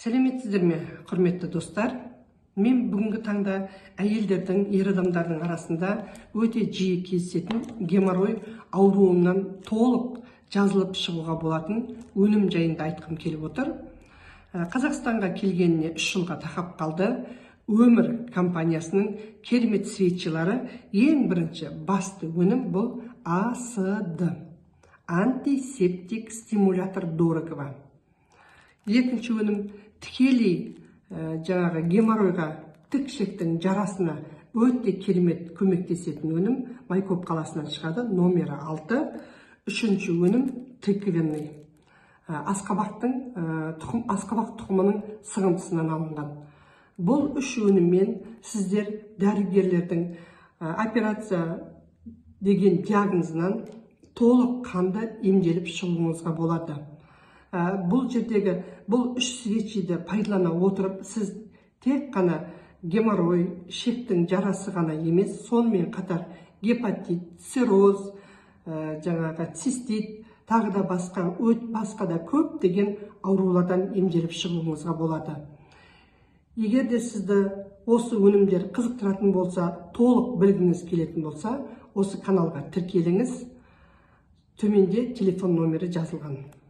Сәлеметсіздер ме, құрметті достар? Мен бүгінгі таңда әйелдердің, ер адамдардың арасында өте жиі кездесетін геморрой ауруынан толық жазылып шығуға болатын өнім жайында айтқым келіп отыр. Қазақстанға келгеніне 3 жылға тақап қалды. Өмір компаниясының керемет светчилары ең бірінші басты өнім бұл АСД. Антисептик стимулятор дорогого. Екінші өнім тікелей жаңағы геморройға, тікшіктің жарасына өте керемет көмектесетін өнім Майкоп қаласынан шығады, номері 6. Үшінші өнім тыквенный. Асқабақ тұқымының сығындысынан алынған. Бұл 3 өніммен сіздер дәрігерлердің операция деген диагнозынан толық қанды емделіп шығуыңызға болады. Бұл жердегі бұл 3 светчиді пайдалана отырып, сіз тек қана геморрой, ішектің жарасы ғана емес, сонымен қатар гепатит, цирроз, жаңағы цистит, тағы да басқа да көп деген аурулардан емделіп шығуыңызға болады. Егер де сізді осы өнімдер қызықтыратын болса, толық білгіңіз келетін болса, осы каналға тіркеліңіз. Төменде телефон номері жазылған.